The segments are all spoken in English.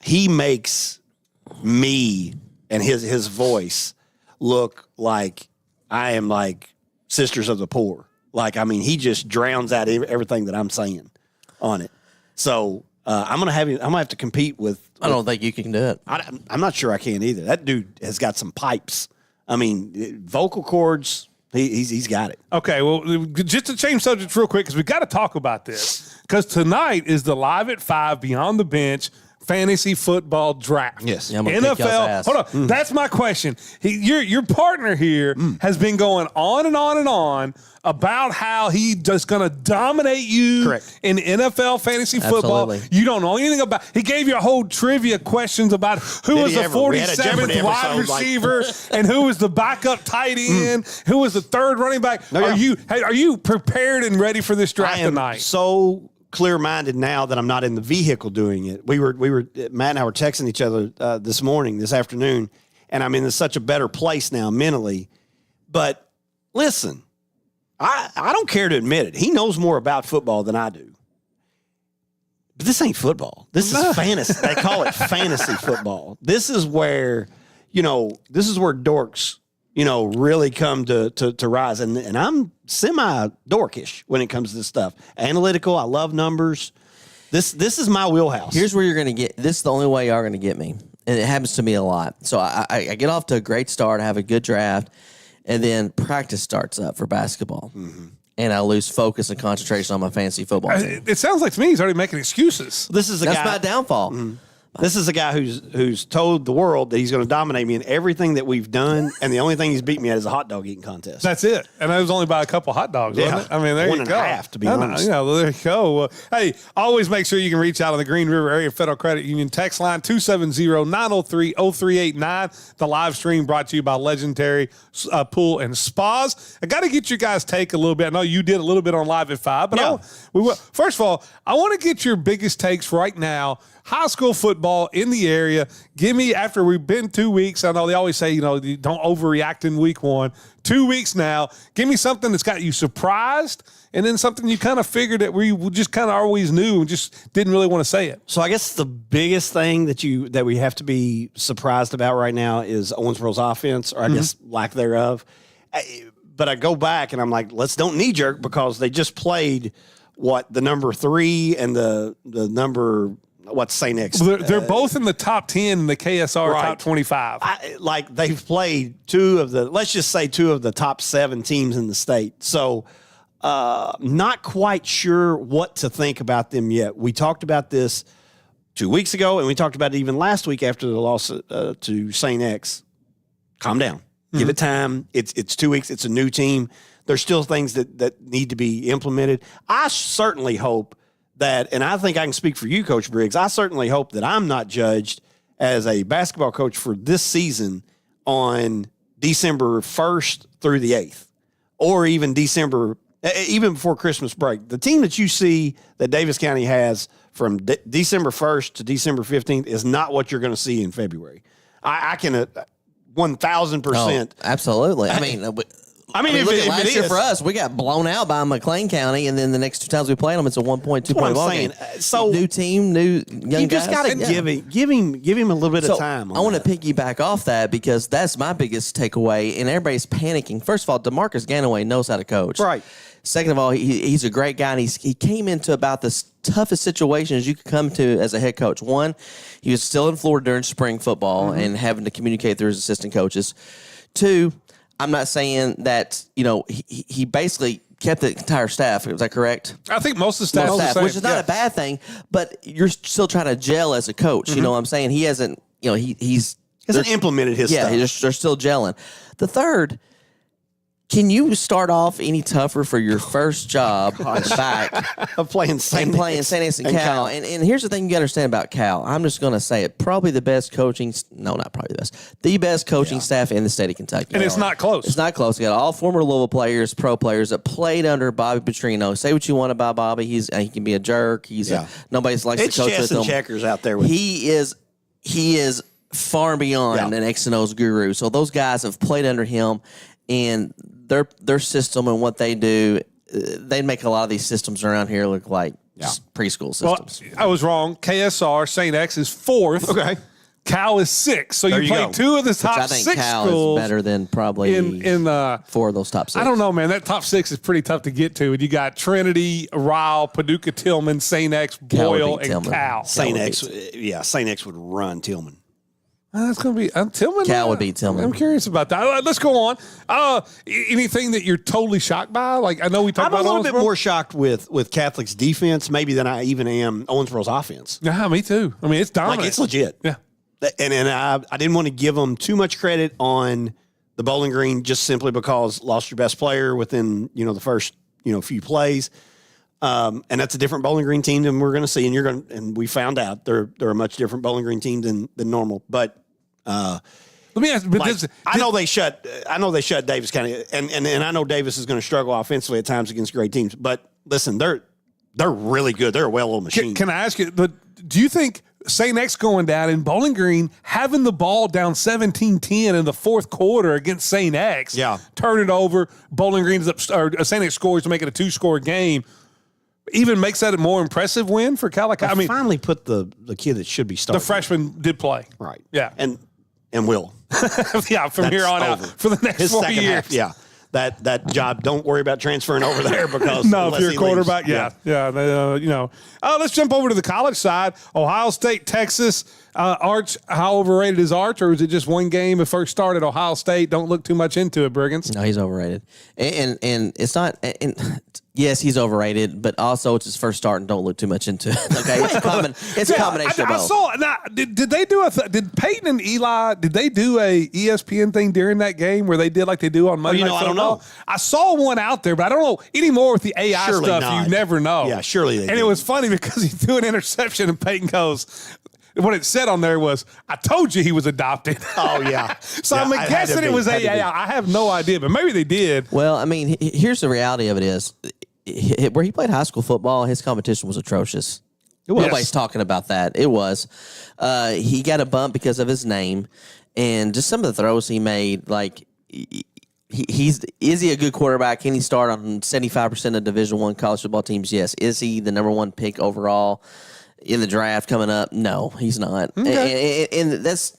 he makes me and his voice look like I am like Sisters of the Poor. Like, I mean, he just drowns out everything that I'm saying on it. So I'm gonna have to compete with. I don't think you can do it. I'm not sure I can either. That dude has got some pipes. I mean, vocal cords. He's got it. Okay, well, just to change subjects real quick, because we got to talk about this. Because tonight is the Live at 5 Beyond the Bench fantasy football draft. Yes. Yeah, I'm gonna kick y'all's NFL. ass. Hold on. That's my question. Your partner here has been going on and on and on about how he just going to dominate you Correct. in NFL fantasy football. Absolutely. You don't know anything about. He gave you a whole trivia questions about who Did was he the ever? We had a Jeopardy 47th wide episode, like- receiver and who was the backup tight end, who was the third running back. No, yeah. Are you prepared and ready for this draft I am tonight? so clear-minded now that I'm not in the vehicle doing it. We were Matt and I were texting each other this afternoon, and I'm in such a better place now mentally. But listen, I don't care to admit it. He knows more about football than I do. But this ain't football. This is fantasy. They call it fantasy football. This is where, dorks, really come to rise. And I'm semi-dorkish when it comes to this stuff. Analytical. I love numbers. This is my wheelhouse. Here's where you're going to get. This is the only way you're going to get me, and it happens to me a lot. So I get off to a great start, I have a good draft, and then practice starts up for basketball, and I lose focus and concentration on my fantasy football team. It sounds like to me he's already making excuses. This is a That's guy. my downfall. This is a guy who's told the world that he's going to dominate me in everything that we've done, and the only thing he's beat me at is a hot dog eating contest. That's it. And that was only by a couple hot dogs, wasn't Yeah. it? I mean, there One you and go. a half, to be I know, honest. there you go. Hey, always make sure you can reach out on the Green River Area Federal Credit Union text line 270-903-0389. The live stream brought to you by Legendary Pool and Spas. I got to get you guys' take a little bit. I know you did a little bit on Live at 5, but Yeah. first of all, I want to get your biggest takes right now. High school football in the area. Give me, after we've been 2 weeks, I know they always say, you don't overreact in week one. 2 weeks now. Give me something that's got you surprised, and then something you kind of figured that we just kind of always knew and just didn't really want to say it. So I guess the biggest thing that we have to be surprised about right now is Owensboro's offense, or I guess lack thereof. But I go back and I'm like, don't knee jerk, because they just played the number 3 and the number. What's St. X? They're both in the top 10 in the KSR Right. top 25. They've played two of the top 7 teams in the state. So not quite sure what to think about them yet. We talked about this 2 weeks ago, and we talked about it even last week after the loss to St. X. Calm down. Give it time. It's 2 weeks. It's a new team. There's still things that need to be implemented. I certainly hope that, and I think I can speak for you, Coach Briggs, I certainly hope that I'm not judged as a basketball coach for this season on December 1st through the 8th, or even even before Christmas break. The team that you see that Davis County has from December 1st to December 15th is not what you're going to see in February. I can 1,000%. Absolutely. I mean, if look it- at if last it year is. for us, we got blown out by McLean County, and then the next 2 times we played them, it's a 1-point, 2-point I'm ball saying. game. So new team, new young you just got guys. to Yeah. give him a little bit of time. I want to piggyback off that, because that's my biggest takeaway, and everybody's panicking. First of all, DeMarcus Ganaway knows how to coach. Right. Second of all, he's a great guy, and he came into about the toughest situations you could come to as a head coach. One, he was still in Florida during spring football and having to communicate through his assistant coaches. Two, I'm not saying that, he basically kept the entire staff. Is that correct? I think most of the staff, Staff, which is not a bad thing, but you're still trying to gel as a coach. You know what I'm saying? He hasn't, he's hasn't implemented his stuff. they're still gelling. The third, can you start off any tougher for your first job back of playing St. St. X and Cal? And here's the thing you got to understand about Cal. I'm just going to say it. Probably the best coaching, no, not probably the best, the best coaching staff in the state of Kentucky. And it's not close. It's not close. You got all former Louisville players, pro players that played under Bobby Petrino. Say what you want about Bobby. He can be a jerk. Nobody likes It's to coach chess with and him. checkers out there. With He is far beyond an X and O's guru. So those guys have played under him, and their system and what they do, they make a lot of these systems around here look like just preschool Well, systems. I was wrong. KSR, St. X is 4th. Okay. Cal is 6th. So There you you play go. 2 of the Which top I think 6 Cal schools is better than probably in 4 of those top 6. I don't know, man. That top 6 is pretty tough to get to. And you got Trinity, Ryle, Paducah, Tillman, St. X, Cal would Boyle, beat and Tillman. Cal. St. X, St. X would run Tillman. That's going to be Tillman. Cal would beat Tillman. I'm curious about that. Let's go on. Anything that you're totally shocked by? Like, I know we talked I'm a about little bit Owensboro. more shocked with Catholic's defense, maybe than I even am Owensboro's offense. Yeah, me too. I mean, it's dominant. Like, it's legit. Yeah. And I didn't want to give them too much credit on the Bowling Green just simply because lost your best player within the first few plays, and that's a different Bowling Green team than we're going to see. And we found out they're a much different Bowling Green team than normal. But Let me ask. But like, I know they shut Davis County, and I know Davis is going to struggle offensively at times against great teams. But listen, they're really good. They're a well-oiled machine. Can I ask you? But do you think St. X going down in Bowling Green, having the ball down 17-10 in the fourth quarter against St. X, turn it over, Bowling Green's up, or St. X scores to make it a 2-score game, even makes that a more impressive win for Calico? I mean, finally put the kid that should be starting. the freshman did play. Right. Yeah. And will. Yeah, from here on out over. for the next His 4 second years. half, yeah. That job, don't worry about transferring over there because No, if unless you're a he quarterback, leaves. yeah. Let's jump over to the college side. Ohio State, Texas. Arch, how overrated is Arch, or is it just one game? It first started Ohio State. Don't look too much into it, Briggins. No, he's overrated, and it's not. And yes, he's overrated, but also it's his first start, and don't look too much into it. Okay, it's a combination of both. I saw. Now, did they do did Peyton and Eli? Did they do a ESPN thing during that game where they did like they do on Monday? Night I don't Football? know. I saw one out there, but I don't know anymore with the AI Surely stuff. not. You never know. Yeah, surely they And did. it was funny because he threw an interception, and Peyton goes. What it said on there was, "I told you he was adopted." Oh, yeah. So Yeah, I'm it had to guessing it be, was had to be. AI. I have no idea, but maybe they did. Well, I mean, here's the reality of it is, where he played high school football, his competition was atrocious. Nobody's talking about that. It was. He got a bump because of his name, and just some of the throws he made. Like, is he a good quarterback? Can he start on 75% of Division I college football teams? Yes. Is he the number 1 pick overall in the draft coming up? No, he's not. Okay. And that's.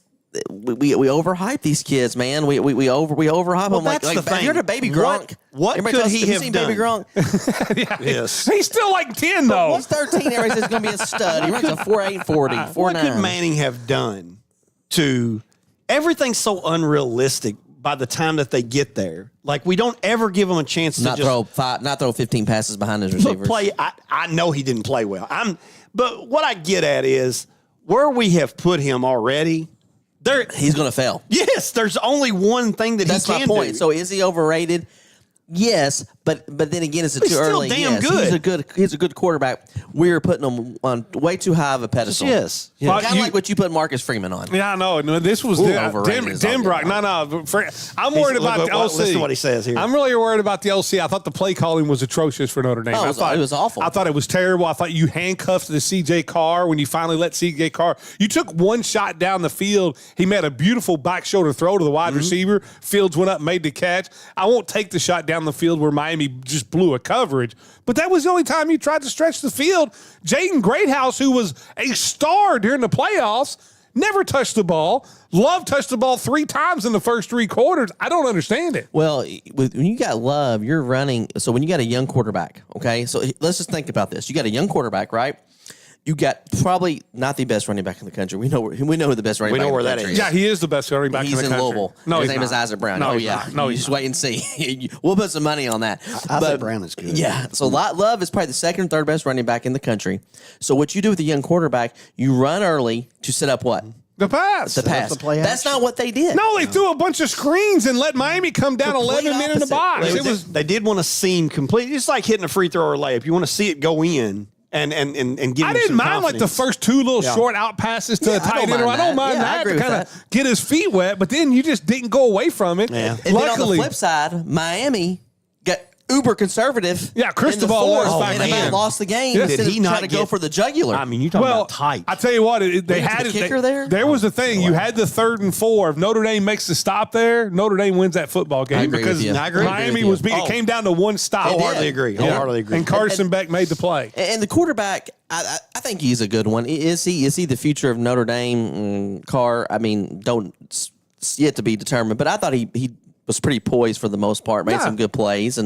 We overhype these kids, man. We overhype them. that's the Have you thing. heard of Baby Gronk? What Everybody could talks- he have you have seen done? Baby Gronk? Yes. He's still like 10 though. He's 13. Everybody says he's going to be a stud. He runs a 4.8 40, 4.9. What could Manning have done to everything's so unrealistic by the time that they get there? Like, we don't ever give them a chance to Not just throw 15 passes behind his receivers. play. I know he didn't play well. But what I get at is where we have put him already. He's going to fail. Yes, there's only one thing that That's he my can point. do. So is he overrated? Yes, but then again, is it He's too still early? damn Yes, good. He's a good quarterback. We're putting him on way too high of a pedestal. Yes. Well, Kind of like what you put Marcus Freeman on. Yeah, I know. No, this was overrated is all Denbrock. good. No. I'm worried about the OC. Listen to what he says here. I'm really worried about the OC. I thought the play calling was atrocious for Notre Dame. Oh, I thought it was awful. I thought it was terrible. I thought you handcuffed the C.J. Carr when you finally let C.J. Carr. You took one shot down the field. He made a beautiful back shoulder throw to the wide receiver. Fields went up, made the catch. I won't take the shot down the field where Miami just blew a coverage. But that was the only time you tried to stretch the field. Jaden Greathouse, who was a star during the playoffs, never touched the ball. Love touched the ball 3 times in the first 3 quarters. I don't understand it. Well, when you got Love, you're running. So when you got a young quarterback, okay? So let's just think about this. You got a young quarterback, right? You got probably not the best running back in the country. We know who the best running We back know in where the that country is. Yeah, he is the best running back He's in the in country. Louisville. No, His he's name is not. Isaac Brown. No, Oh, he's yeah. not. No, you he's just not. wait and see. We'll put some money on that. Isaac Brown is good. Yeah. So Love is probably the second or third best running back in the country. So what you do with a young quarterback, you run early to set up what? The pass. The pass. the play That's action. not what they did. No, they threw a bunch of screens and let Miami come down Complete 11 men in the opposite. box. They It was They did want to seem complete. It's like hitting a free throw or layup. You want to see it go in and give I him didn't some mind like the confidence. first 2 little Yeah. short out passes to Yeah, the I tight don't end. mind I don't that. mind Yeah, I that agree to with kind of that. get his feet wet, but then you just didn't go away from it. Yeah. And then on the Luckily, flip side, Miami got uber conservative. Yeah, in the Cristobal let us fourth, back and in. about lost the game. Yeah. Instead Did he of not trying to go get- for the jugular. I mean, you talking Well, about tight. I tell you what, they Went to had the it. kicker there? There was the thing. You had the 3rd and 4. If Notre Dame makes the stop there, Notre Dame wins that football game agree because with you. I agree with Miami you. was beat. Oh. It came down to one stop. Wholeheartedly agree. Wholeheartedly agree. And Carson Beck made the play. And the quarterback, I think he's a good one. Is he the future of Notre Dame? Carr, I mean, it's yet to be determined. But I thought he was pretty poised for the most part, made Yeah. some good plays,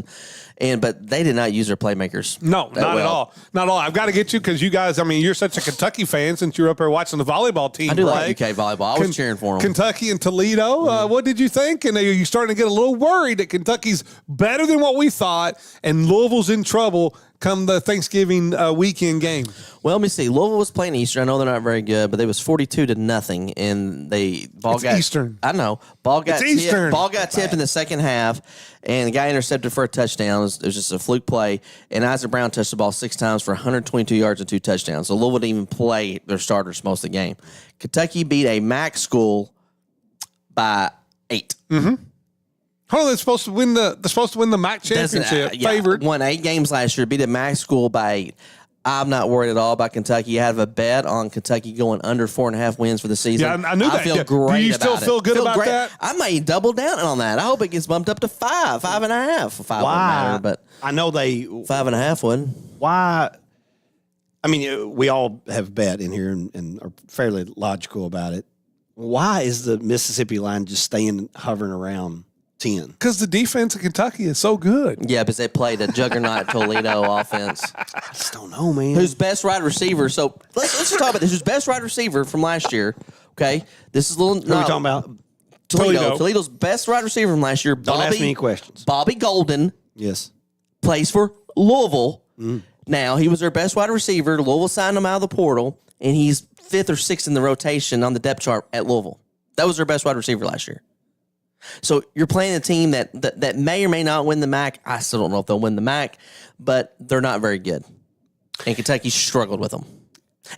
but they did not use their playmakers. No, that not at well. all. Not at all. I've got to get you because you guys, I mean, you're such a Kentucky fan since you're up there watching the volleyball team I do play. like UK volleyball. I was cheering for them. Kentucky and Toledo. What did you think? And are you starting to get a little worried that Kentucky's better than what we thought and Louisville's in trouble come the Thanksgiving weekend game? Well, let me see. Louisville was playing Eastern. I know they're not very good, but they was 42-0, and It's Eastern. I know. Ball got It's Eastern. Ball got tipped in the second half, and the guy intercepted for a touchdown. It was just a fluke play, and Isaac Brown touched the ball 6 times for 122 yards and 2 touchdowns. So Louisville didn't even play their starters most of the game. Kentucky beat a MAC school by 8. Oh, they're supposed to win the MAC championship. Favored. Won 8 games last year. Beat a MAC school by 8. I'm not worried at all about Kentucky. I have a bet on Kentucky going under 4.5 wins for the season. Yeah, I knew that. I feel Yeah. great. Do you still about feel it. good about great. that? I may double down on that. I hope it gets bumped up to 5, 5.5. 5 wouldn't Why? matter, but I know they. 5.5 would. Why? I mean, we all have bet in here and are fairly logical about it. Why is the Mississippi line just staying hovering around 10? Because the defense of Kentucky is so good. Yeah, because they played a juggernaut Toledo offense. I just don't know, man. Who's best wide receiver? So let's talk about this. Who's best wide receiver from last year? Okay, this is a little. Who are we talking about? Toledo. Toledo's best wide receiver from last year. Don't ask me any questions. Bobby Golden Yes. plays for Louisville. Now, he was their best wide receiver. Louisville signed him out of the portal, and he's 5th or 6th in the rotation on the depth chart at Louisville. That was their best wide receiver last year. So you're playing a team that may or may not win the MAC. I still don't know if they'll win the MAC, but they're not very good. And Kentucky struggled with them.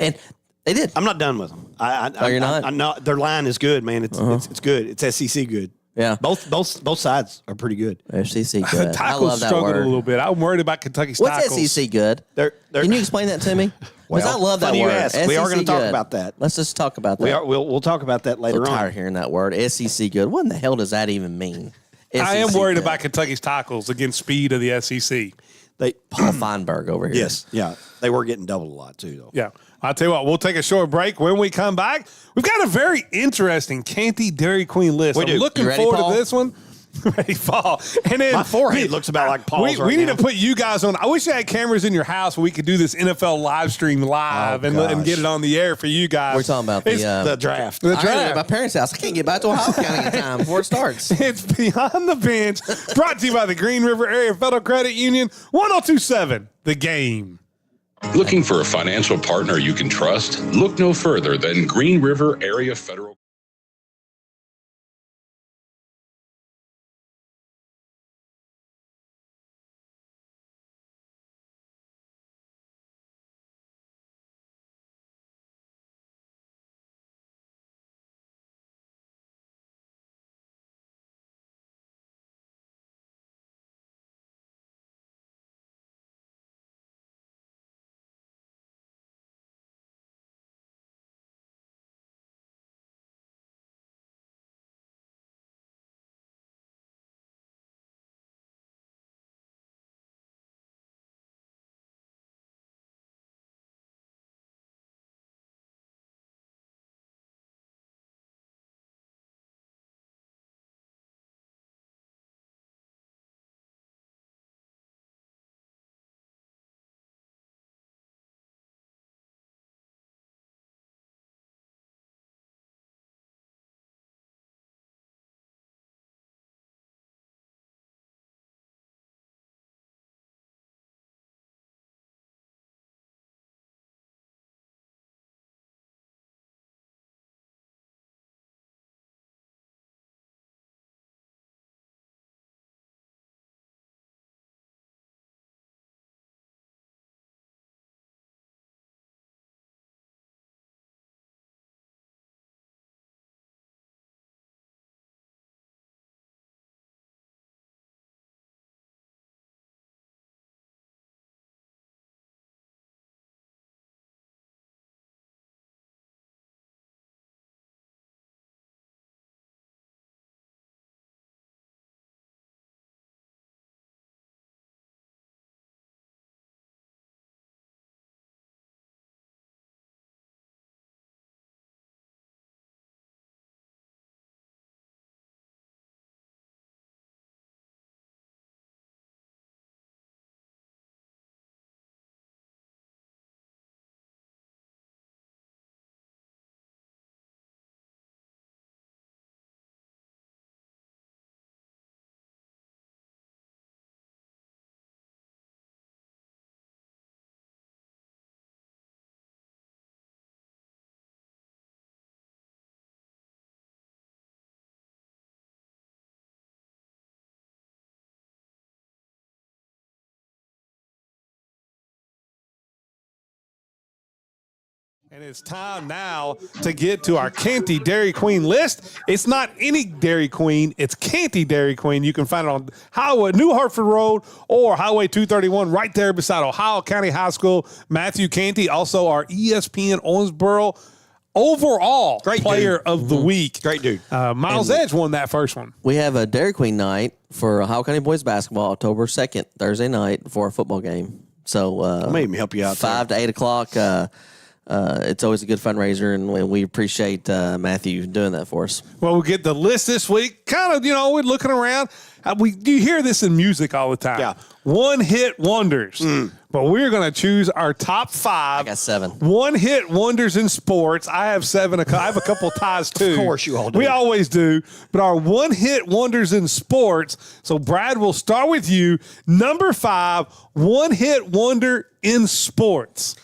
And they did. I'm not done with them. You're not? I know their line is good, man. It's good. It's SEC good. Yeah. Both sides are pretty good. SEC good. I Tackles love that struggled word. a little bit. I'm worried about Kentucky's What's tackles. SEC good? They're Can you explain that to me? Because I love that funny you word. ask. We are SEC gonna talk good. about that. Let's just talk about that. We'll talk about that later I'm tired on. of hearing that word. SEC good. What in the hell does that even mean? I am SEC worried good. about Kentucky's tackles against speed of the SEC. They Paul Feinberg over here. yes, yeah. They were getting doubled a lot too, though. Yeah. I'll tell you what, we'll take a short break. When we come back, we've got a very interesting Canty Dairy Queen list. I'm do. looking You ready, forward Paul? to this one. Ready, Paul. And then My forehead looks about like Paul's We right need now. to put you guys on. I wish I had cameras in your house where we could do this NFL live stream live Oh, and gosh. get it on the air for you guys. We're talking about It's The draft. the I heard it at my draft. parents' house. I can't get back to Ohio County in time before it starts. It's Beyond the Bench, brought to you by the Green River Area Federal Credit Union, 1027, The Game. Looking for a financial partner you can trust? Look no further than Green River Area Federal. And it's time now to get to our Canty Dairy Queen list. It's not any Dairy Queen, it's Canty Dairy Queen. You can find it on Highway New Hartford Road or Highway 231 right there beside Ohio County High School. Matthew Canty, also our ESPN Owensboro overall player of the week. Great dude. Miles Edge won that first one. We have a Dairy Queen night for Ohio County boys basketball, October 2nd, Thursday night, for a football game. So Maybe me help you out 5 to 8 o'clock. It's always a good fundraiser, and we appreciate Matthew doing that for us. Well, we get the list this week. Kind of, we're looking around. You hear this in music all the time. Yeah. One-hit wonders. But we're going to choose our top 5. I got 7. One-hit wonders in sports. I have 7. I have a couple ties, too. Of course you all do. We always do. But our one-hit wonders in sports. So, Brad, we'll start with you. Number 5, one-hit wonder in sports.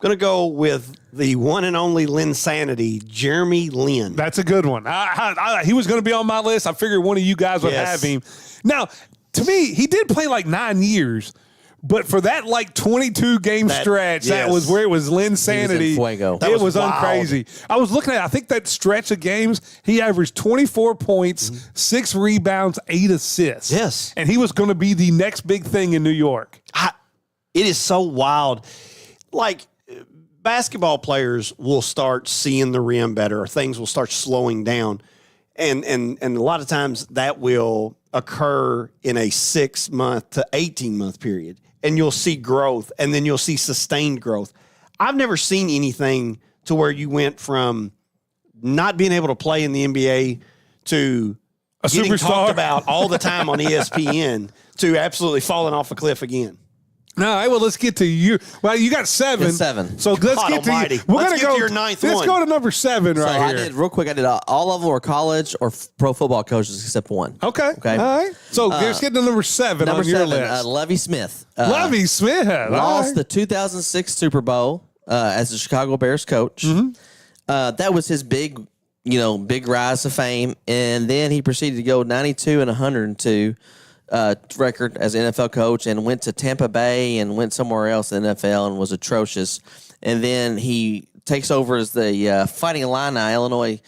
Going to go with the one and only Linsanity, Jeremy Lin. That's a good one. He was going to be on my list. I figured one of you guys would Yes. have him. Now, to me, he did play like 9 years, but for that 22 game stretch, that yes. was where it was Linsanity. fuego. That It was was wild. uncrazy. I was looking at, I think that stretch of games, he averaged 24 points, 6 rebounds, 8 assists. Yes. And he was going to be the next big thing in New York. It is so wild. Like, basketball players will start seeing the rim better, or things will start slowing down. And a lot of times that will occur in a 6 month to 18 month period. And you'll see growth, and then you'll see sustained growth. I've never seen anything to where you went from not being able to play in the NBA to A getting superstar. talked about all the time on ESPN to absolutely falling off a cliff again. All right, well, let's get to you. Well, you got 7. It's 7. So let's God get to almighty. you. We're Let's gonna get go to your ninth Let's one. go to number 7 So right I here. did real quick. I did all of them were college or pro football coaches except one. Okay. Okay. All right. So let's get to number 7 Number on your 7, list. Lovie Smith. Lovie Smith all Lost right. the 2006 Super Bowl as the Chicago Bears coach. That was his big rise to fame, and then he proceeded to go 92 and 102 record as an NFL coach, and went to Tampa Bay and went somewhere else in the NFL and was atrocious. And then he takes over as the Fighting Illini, Illinois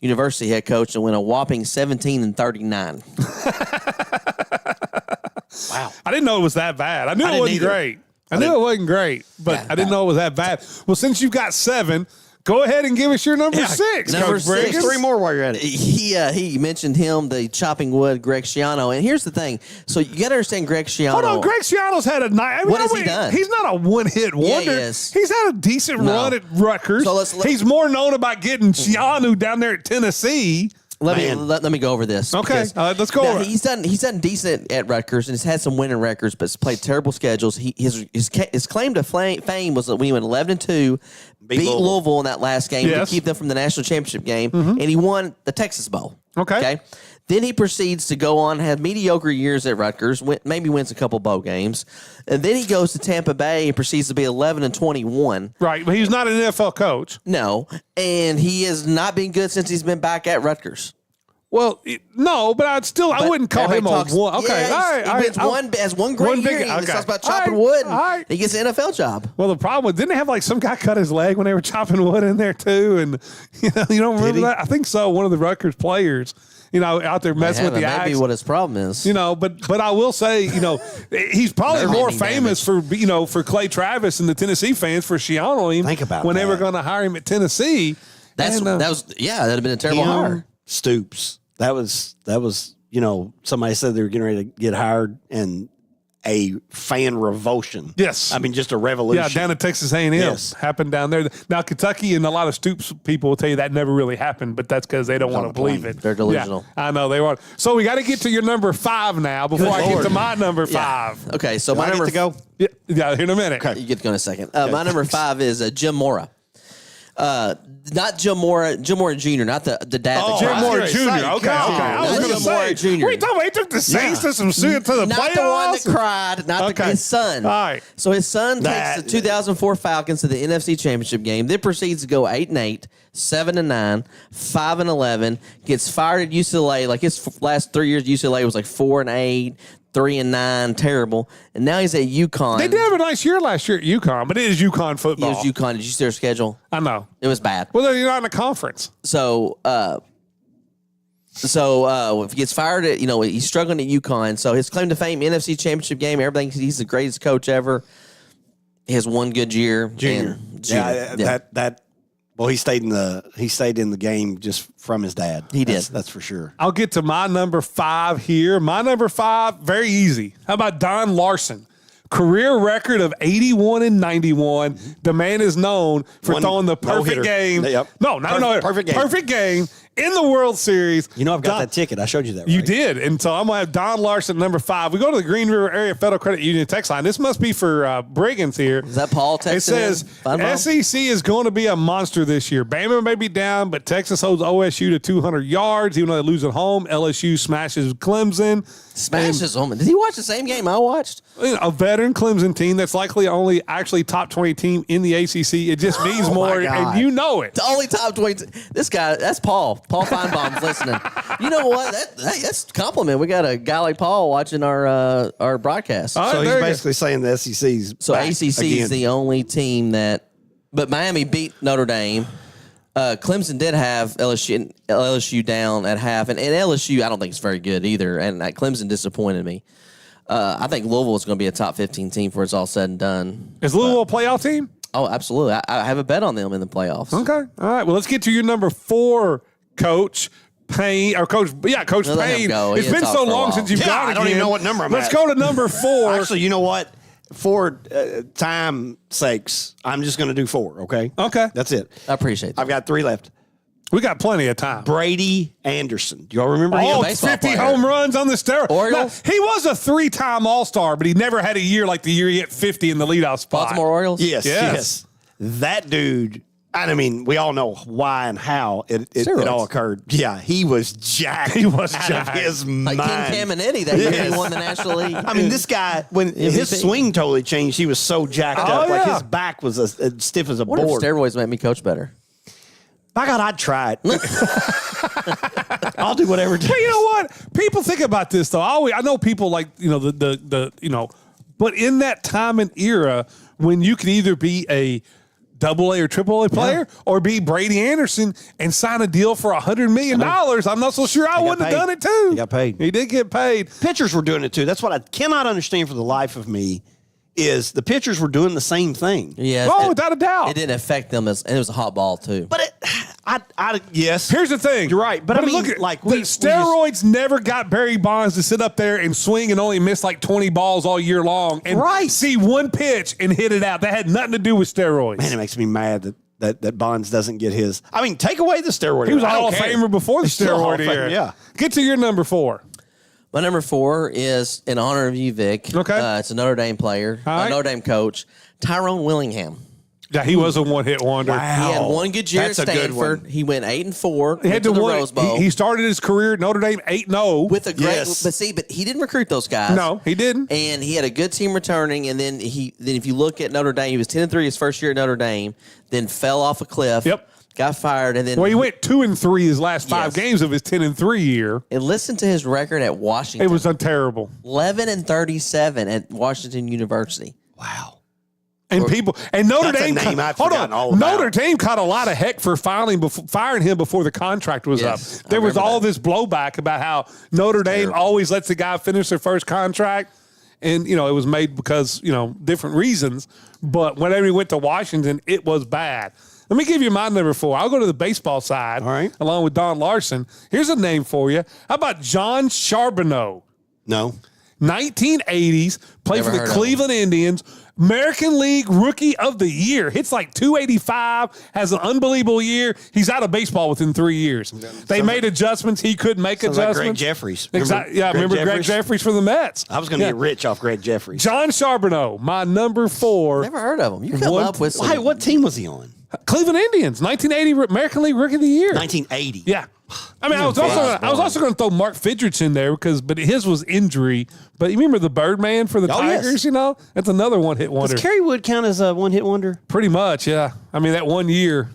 University head coach, and went a whopping 17 and 39. Wow. I didn't know it was that bad. I knew it didn't wasn't either. great. I knew it wasn't great, but I didn't know it was that bad. Well, since you've got 7, go ahead and give us your number 6. Number Coach 6. Briggs. 3 more while you're at it. He mentioned him, the chopping wood, Greg Schiano. And here's the thing. So you got to understand Greg Schiano. Hold on, Greg Schiano's had a night. What has he done? He's not a one-hit wonder. he is. He's had a decent No. run at Rutgers. So let's- He's more known about getting Schiano down there at Tennessee. Let me go over this. Okay, because- let's go Now, over it. he's done decent at Rutgers and has had some winning records, but has played terrible schedules. His claim to fame was that when he went 11-2, beat Louisville in that last game Yes. to keep them from the national championship game, and he won the Texas Bowl. Okay. Then he proceeds to go on, have mediocre years at Rutgers, maybe wins a couple bowl games, and then he goes to Tampa Bay and proceeds to be 11 and 21. Right, but he's not an NFL coach. No, and he has not been good since he's been back at Rutgers. Well, no, but I wouldn't call him Everybody a one. Okay, yeah, all right. He wins has one great one big- year. He okay. talks about All chopping right, wood. all right. He gets an NFL job. Well, the problem was, didn't they have like some guy cut his leg when they were chopping wood in there too? And you don't remember he? that? I think so. One of the Rutgers players, out there messing with the That may be axe. what his problem is. But I will say, he's probably Nerve more ending famous for Clay Travis and the Tennessee fans for Schiano him. Think about when they were that. going to hire him at Tennessee. That'd have been a terrible Him, hire. Stoops. That was somebody said they were getting ready to get hired, and a fan revulsion. Yes. I mean, just a revolution. Yeah, down at Texas A&M. Yes. Happened down there. Now, Kentucky and a lot of Stoops people will tell you that never really happened, but that's because they don't want to believe it. They're delusional. Yeah, I know they want. So we got to get to your number 5 now before I get Lord. to my number Yeah. 5. Okay, so Do my I get number to go? Yeah, in a minute. You get to go in a second. My number 5 is Jim Mora. Not Jim Mora. Jim Mora Jr. Not the dad. Oh, Jim I was Moore gonna Jr. say, Okay, God. okay. I was Not going to Jim say, Mora Jr. What are you talking about? He took the Saints to the playoffs. Not the one that cried, not Okay. his son. All right. So his son That- takes the 2004 Falcons to the NFC Championship game, then proceeds to go 8-8, 7-9, 5-11, gets fired at UCLA. Like his last 3 years at UCLA was like 4-8. 3-9, terrible. And now he's at UConn. They did have a nice year last year at UConn, but it is UConn He football. was UConn. Did you see their schedule? I know. It was bad. Well, you're not in a conference. So if he gets fired at, he's struggling at UConn. So his claim to fame, NFC Championship game, everything. He's the greatest coach ever. He has one good year. Junior. That. Well, he stayed in the game just from his dad. He did. That's for sure. I'll get to my number 5 here. My number 5, very easy. How about Don Larson? Career record of 81-91. The man is known for throwing the perfect no-hitter. game. Yep. No, Perfect game. Perfect game in the World Series. You know, I've got that ticket. I showed you that. You right? did. And so I'm going to have Don Larson, number 5. We go to the Green River Area Federal Credit Union text line. This must be for Brigands here. Is that Paul texting? It says SEC is going to be a monster this year. Bama may be down, but Texas holds OSU to 200 yards, even though they lose at home. LSU smashes Clemson. Smashes them. Did he watch the same game I watched? A veteran Clemson team that's likely only actually top 20 team in the ACC. It just means more, God. and you know it. The only top 20. This guy, that's Paul. Paul Feinbaum's listening. You know what? That's a compliment. We got a guy like Paul watching our broadcast. All right, So he's there you go. basically saying the SEC's So back ACC again. is the only team but Miami beat Notre Dame. Clemson did have LSU down at half, and LSU I don't think it's very good either, and Clemson disappointed me. I think Louisville is going to be a top 15 team before it's all said and done. Is Louisville a playoff team? Oh, absolutely. I have a bet on them in the playoffs. Okay. All right. Well, let's get to your number 4, Coach Payne. Coach Let him Payne. go. It's He been talked so for a long while. since you've Yeah, gone I don't again. even know what number I'm Let's at. go to number 4. Actually, you know what? For time sakes, I'm just going to do 4. Okay. Okay. That's it. I appreciate that. I've got 3 left. We got plenty of time. Brady Anderson. Do y'all remember Oh, him? baseball 50 player. home runs on the steroids. Orioles? Now, he was a 3-time All-Star, but he never had a year like the year he hit 50 in the leadoff spot. Baltimore Orioles? Yes, Yes. yes. That dude. I mean, we all know why and how it all occurred. Yeah, he was jacked. He was out jacked. of his Like mind. King Caminiti that year he Yes. won the National League. I mean, this guy, when his MVP. swing totally changed, he was so jacked Oh, up. Like yeah. his back was as stiff as a What if board. steroids make me coach better? By God, I'd try it. I'll do whatever. it But you takes. know what? People think about this though. I know people like but in that time and era when you could either be a AA or AAA player or be Brady Anderson and sign a deal for $100 million, I'm not so sure I wouldn't have paid. done it too. He got paid. He did get paid. Pitchers were doing it too. That's what I cannot understand for the life of me. Is the pitchers were doing the same thing. Yeah. Oh, without a doubt. It didn't affect them and it was a hot ball too. But yes. Here's the thing. You're right. But I mean, look at like, the steroids never got Barry Bonds to sit up there and swing and only miss like 20 balls all year long and Right. see one pitch and hit it out. That had nothing to do with steroids. Man, it makes me mad that Bonds doesn't get his. I mean, take away the steroid. He was a I don't Hall of care. Famer before the He's still a Hall steroid of Famer, era. Yeah. Get to your number 4. My number 4 is in honor of you, Vic. Okay. It's a Notre Dame player, All right. a Notre Dame coach, Tyrone Willingham. Yeah, he was a one-hit wonder. He had one good year That's at a good Stanford. one. He went 8-4. He Went had to the one- Rose Bowl He started his career at Notre Dame 8-0. with a great. Yes. But he didn't recruit those guys. No, he didn't. And he had a good team returning. And then if you look at Notre Dame, he was 10-3 his first year at Notre Dame. Then fell off a cliff. Yep. Got fired, and then Well, he went 2-3 his last 5 Yes. games of his 10-3 year. And listen to his record at Washington. It was terrible. 11-37 at Washington University. Wow. And Notre That's a Dame. name I've hold forgotten on, all about. Notre Dame caught a lot of heck for firing him before the contract was Yes, up. I There was remember all that. this blowback about how Notre Dame always lets the guy finish their first contract, and it was made because different reasons. But whenever he went to Washington, it was bad. Let me give you my number 4. I'll go to the baseball side, All right. along with Don Larson. Here's a name for you. How about John Charbonneau? No. 1980s, played Never for the heard of Cleveland Indians, American League Rookie of the Year. Hits like 285, has an unbelievable year. He's out of baseball within 3 years. They made adjustments. He couldn't make Sounds like adjustments. Greg Jeffries. Exactly. Yeah, remember Greg Jeffries from the Mets. I was going to Yeah. get rich off Greg Jeffries. John Charbonneau, my number 4. Never heard of him. You come One- up with some. Hey, what team was he on? Cleveland Indians, 1980 American League Rookie of the Year. 1980. Yeah. I mean, I was also going to throw Mark Fidrich in there but his was injury. But you remember the Birdman for the Oh, yes. Tigers? That's another one-hit wonder. Does Kerry Wood count as a one-hit wonder? Pretty much, yeah. I mean, that 1 year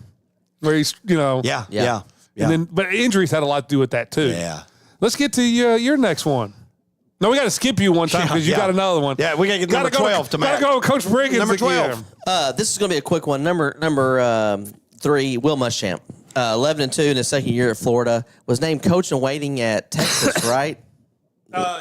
where he's, Yeah. and then but injuries had a lot to do with that too. Yeah. Let's get to your next one. No, we got to skip you one time because you got another one. Yeah, we got to get number 12 to Matt. Got to go with Coach Briggins Number 12. again. This is going to be a quick one. Number 3, Will Muschamp, 11-2 in his second year at Florida, was named coach in waiting at Texas, right?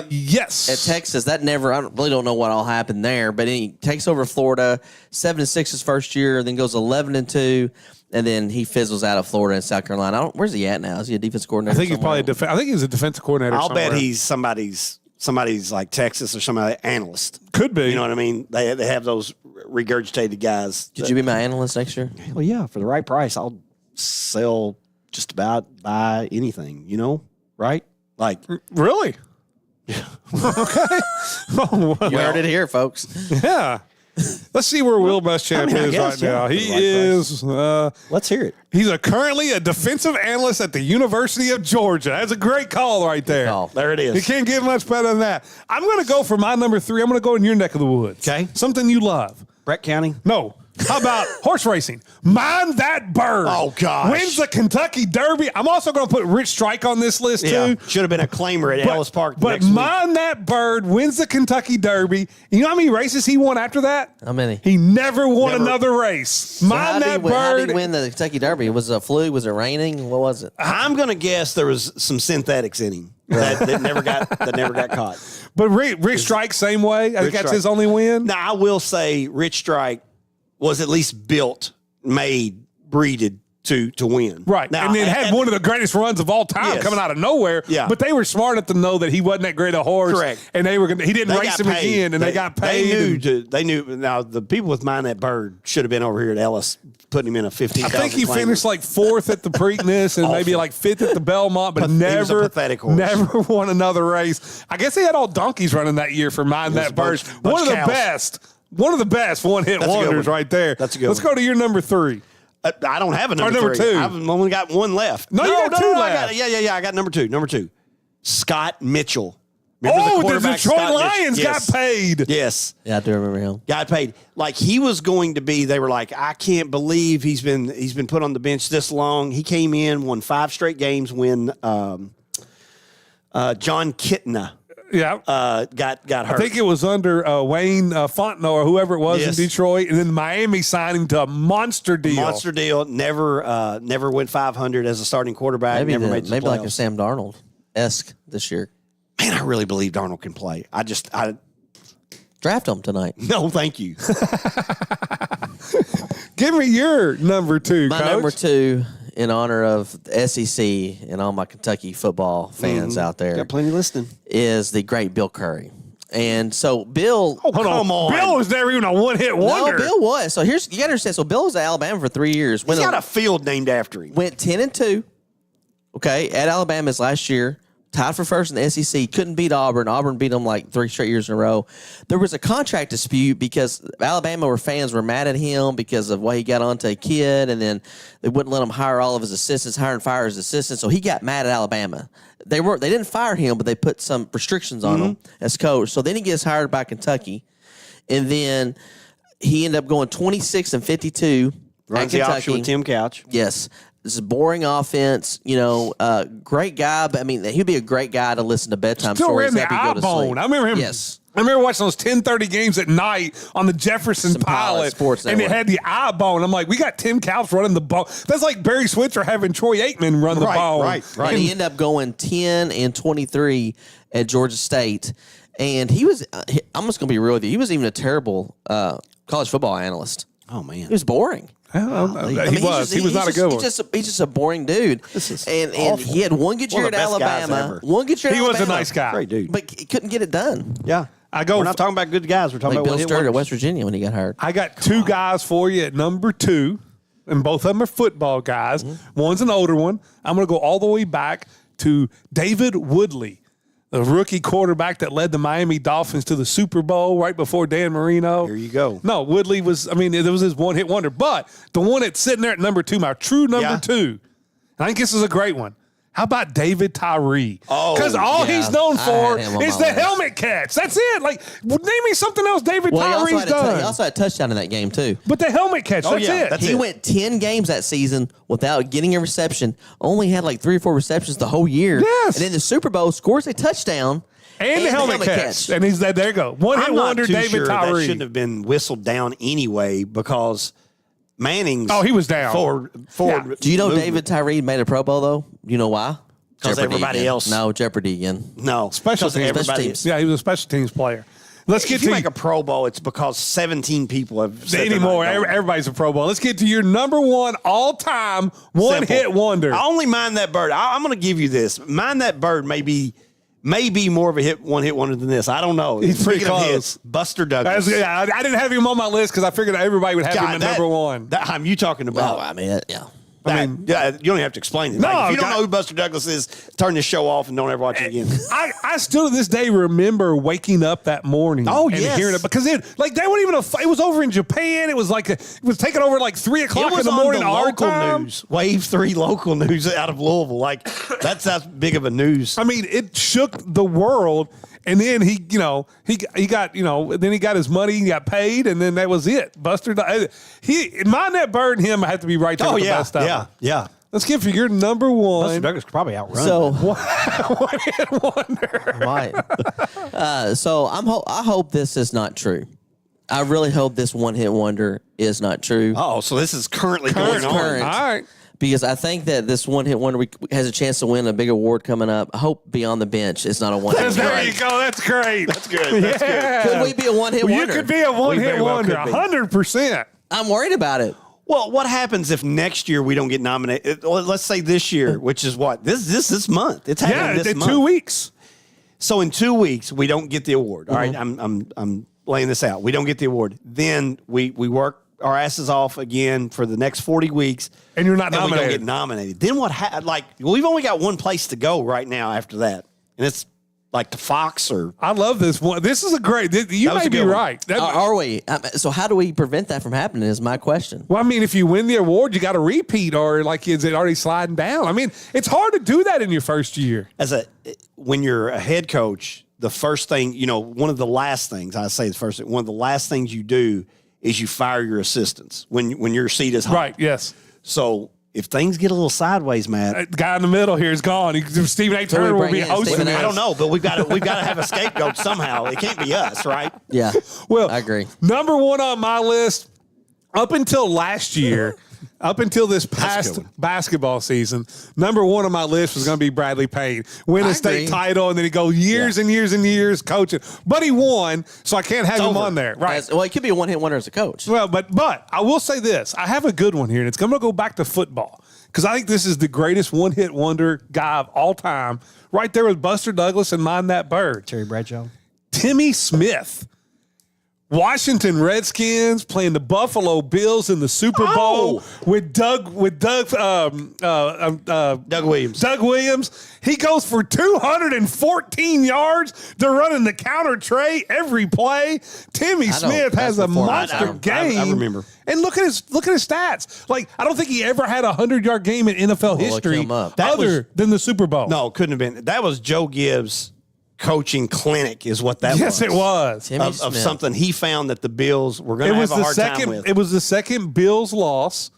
Yes. At Texas, I really don't know what all happened there, but he takes over Florida, 7-6 his first year, then goes 11-2, and then he fizzles out of Florida and South Carolina. Where's he at now? Is he a defensive coordinator? I think he's probably I think he's a defensive coordinator. I'll somewhere. bet he's somebody's like Texas or somebody analyst. Could be. You know what I mean? They have those regurgitated guys. Could you be my analyst next year? Well, yeah, for the right price, I'll sell just about buy anything. You know, right? Like Really? Okay. Oh, well, You heard it here, folks. yeah. Let's see where Will Muschamp I is guess, right now. yeah, for He the right is. let's hear it. He's currently a defensive analyst at the University of Georgia. That's a great call right there. call. There it is. You can't get much better than that. I'm going to go for my number 3. I'm going to go in your neck of the woods. Okay. Something you love. Brett County. No. How about horse racing? Mind that bird. Oh, gosh. Wins the Kentucky Derby. I'm also going to put Rich Strike on this list, Yeah, too. should have been a claimer at Ellis Park. But next week. Mind that bird wins the Kentucky Derby. You know how many races he won after that? How many? He never won Never. another race. How Mind did that how did bird. he win the Kentucky Derby? Was it a fluke? Was it raining? What was it? I'm going to guess there was some synthetics in him that never got caught. But Rich Strike, same way. I think that's Strike. his only win. Now, I will say Rich Strike was at least built, made, breeded to win. Right. Now, and it had one of the greatest runs of all time Yes. coming out of nowhere. Yeah. But they were smart enough to know that he wasn't that great a horse. Correct. And he didn't they race got him paid. again, and they got paid. They knew. Now, the people with Mind That Bird should have been over here at Ellis putting him in a 15,000. I think he claimer. finished like 4th at the Preakness and maybe like 5th at the Belmont, but He was a never, pathetic horse. never won another race. I guess he had all donkeys running that year for Mind That a Bird. bunch One of the cows. best. One of the best one-hit That's a good wonders one. right there. That's a good Let's one. go to your number 3. I don't have a number, number 3. 2. I've only got one left. No, you got 2 I left. I got number 2. Number 2. Scott Mitchell. Remember Oh, the quarterback, Detroit Scott Mitchell? Lions Yes. got paid. Yes. Yeah, I do remember him. Got paid. Like he was going to be, they were like, I can't believe he's been put on the bench this long. He came in, won 5 straight games when John Kitna Yeah. got hurt. I think it was under Wayne Fontenot or whoever it was Yes. in Detroit, and then Miami signed him to a monster deal. Monster deal. Never went 500 as a starting quarterback. Maybe never made the maybe like a playoffs. Sam Darnold-esque this year. Man, I really believe Darnold can play. I Draft him tonight. no, thank you. Give me your number 2, My Coach. number 2, in honor of the SEC and all my Kentucky football fans out there, Got plenty listening. is the great Bill Curry. And so Bill, Hold Come on. Bill was never even a one-hit wonder. no, Bill was. So you got to understand. So Bill was at Alabama for 3 years. He's got a field named after him. Went 10-2. Okay, at Alabama his last year. Tied for first in the SEC. Couldn't beat Auburn. Auburn beat them like 3 straight years in a row. There was a contract dispute because Alabama fans were mad at him because of why he got onto a kid, and then they wouldn't let him hire all of his assistants, hire and fire his assistants. So he got mad at Alabama. They didn't fire him, but they put some restrictions on him as coach. So then he gets hired by Kentucky, and then he ended up going 26-52 Runs at the Kentucky. option with Tim Couch. Yes. This is a boring offense, great guy, but I mean, he'd be a great guy to listen to bedtime Still stories. ran the Help you go to iBone. sleep. I remember him. Yes. I remember watching those 10:30 games at night on the Jefferson Some Pilot Pilot, Sports and it Network. had the iBone. I'm like, we got Tim Couch running the bone. That's like Barry Switzer having Troy Aikman run the bone. Right. And he ended up going 10-23 at Georgia State. And he was, I'm just going to be real with you, he was even a terrible college football analyst. Oh, man. He was boring. He was not a good one. He's just a boring dude. is And awful. he had one good One year of at the best guys Alabama. ever. One good year at He was a Alabama. nice guy. Great dude. But he couldn't get it done. Yeah. We're We're not talking about good guys. We're talking Like about Bill one-hit Sturt at wonders. West Virginia when he got hired. I got 2 guys for you at number 2, and both of them are football guys. One's an older one. I'm going to go all the way back to David Woodley, the rookie quarterback that led the Miami Dolphins to the Super Bowl right before Dan Marino. Here you go. No, Woodley was, it was his one-hit wonder. But the one that's sitting there at number 2, my true number Yeah. 2, and I think this is a great one. How about David Tyree? Oh, because all yeah. he's known I for had him on is my the list. helmet catch. That's it. Like, name me something else David Well, Tyree's he done. also had a touchdown in that game too. But the helmet catch, that's yeah, it. that's He it. went 10 games that season without getting a reception. Only had like 3 or 4 receptions the whole year. Yes. And in the Super Bowl, scores a touchdown and the helmet catch. And he's there you go. One hit I'm not wonder too David sure that Tyree. shouldn't have been whistled down anyway because Manning's Oh, he was down. forward. Do you know David Tyree made a Pro Bowl though? You know why? 'Cause Jeopardy everybody again. else- No, Jeopardy again. No, Special because teams. Special everybody. teams. Yeah, he was a special teams player. Let's get If you to make a Pro Bowl, it's because 17 people have said they're anymore. not going. Everybody's a Pro Bowl. Let's get to your number one all-time one-hit Simple. wonder. I only mind that bird. I'm going to give you this. Mind that bird may be more of a one hit wonder than this. I don't know. He's pretty Speaking of close. hits, Buster Douglas. I didn't have him on my list because I figured everybody would have him God, at number one. That time you talking about? Well, I mean, yeah. I mean, yeah, you don't even have to explain it. No, Like, if you don't God- know who Buster Douglas is, turn this show off and don't ever watch it again. I still to this day remember waking up that morning Oh, and yes. hearing it because they weren't even it was over in Japan. It was like it was taking over like 3 o'clock It was in the morning on the our local time. news, Wave 3 local news out of Louisville. Like that's how big of a news. I mean, it shook the world. And then he got, then he got his money, he got paid, and then that was it. Buster, mind that bird and him have to be right there Oh with the yeah, best of them. yeah. Let's get for your number Buster one. Douglas could probably outrun. So One hit wonder. Right. So I hope this is not true. I really hope this one-hit wonder is not true. Oh, so this is currently going on. current. All right. Because I think that this one-hit wonder has a chance to win a big award coming up. I hope Beyond the Bench is not a one-hit wonder. There you go. That's great. That's good. That's good. Could we be a one-hit Well, wonder? you could be a one-hit very well wonder, could be. 100%. I'm worried about it. Well, what happens if next year we don't get nominated? Let's say this year, which is what this month. It's happening Yeah, this in month. 2 weeks. So in 2 weeks we don't get the award. All right, Mm-hmm. I'm laying this out. We don't get the award. Then we work our asses off again for the next 40 weeks, And you're not we don't nominated. get nominated. Then what? We've only got one place to go right now after that, and it's like the Fox or. I love this one. This is a great. You That was may a be good one. right. Are we? So how do we prevent that from happening is my question. Well, I mean, if you win the award, you got to repeat, or like is it already sliding down? I mean, it's hard to do that in your first year. When you're a head coach, the first thing, one of the last things I say, one of the last things you do is you fire your assistants when your seat is hot. Right. Yes. So if things get a little sideways, Matt, The guy in the middle here is gone. Stephen A. Turner will bring be in hosting Stephen it. A. I don't know, but we've got to have a scapegoat somehow. It can't be us, right? Yeah. Well, I agree. Number one on my list, up until last year, up until this past good one. basketball season, number one on my list was going to be Bradley Payne. Win I a state agree. title, and then he go years and years and years coaching. But he won, so I can't have him over. on there. Right. Well, it could be a one-hit wonder as a coach. Well, but I will say this. I have a good one here, and it's going to go back to football because I think this is the greatest one-hit wonder guy of all time, right there with Buster Douglas and Mind That Bird. Terry Bradshaw. Timmy Smith. Washington Redskins playing the Buffalo Bills in the Super Bowl with Doug Williams. Doug Williams. He goes for 214 yards. They're running the counter tray every play. Timmy know. Smith has a That's before my monster time. game. I remember. And look at his stats. Like, I don't think he ever had a 100-yard game in NFL look history him up. That was- other than the Super Bowl. No, couldn't have been. That was Joe Gibbs' coaching clinic, is what that was. Yes, it was. Timmy Of Smith. something he found that the Bills were going It to was have a the hard time second. with. It was the second Bills loss,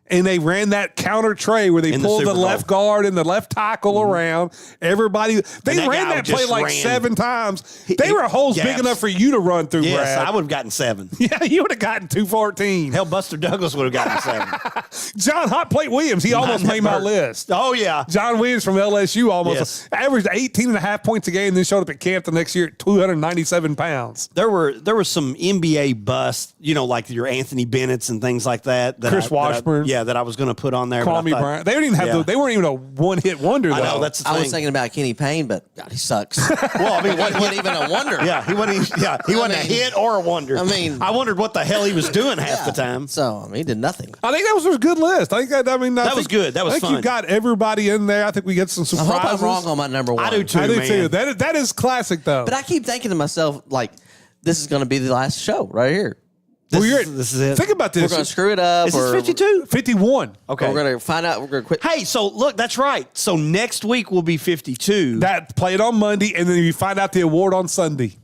and they ran that counter tray where they In the pulled the Super Bowl. left guard and the left tackle around. Everybody, they that ran guy that play just like ran. 7 times. They were holes big gaps. enough for you to run through. Yes, Brad. I would have gotten 7. Yeah, you would have gotten 214. Hell, Buster Douglas would have gotten 7. John Hot Plate Williams, he almost Mind made that my bird. list. Oh, yeah. John Williams from LSU almost Yes. averaged 18 and a half points a game, then showed up at camp the next year at 297 pounds. There were some NBA busts, like your Anthony Bennett's and things like that. Chris Washburn. That I was going to put on there. but Call I me thought- Brian. They didn't even have Yeah. they weren't even a one-hit wonder, though. I know, that's the I thing. was thinking about Kenny Payne, but God, he sucks. Well, I mean, he wasn't even a wonder. Yeah, he wasn't. He wasn't a hit or a wonder. I mean- I wondered what the hell he was doing half the time. So he did nothing. I think that was a good list. I think That was good. That was I think fun. you got everybody in there. I think we get some I surprises. hope I'm wrong on my number one. I do too. I do man. too. That is classic though. But I keep thinking to myself, like, this is going to be the last show right here. This is it. Think about We're this. going to screw it up. Is this or 52? 51. Okay. We're going to find out. We're going to quit. Hey, so look, that's right. So next week will be 52. That played on Monday, and then you find out the award on Sunday.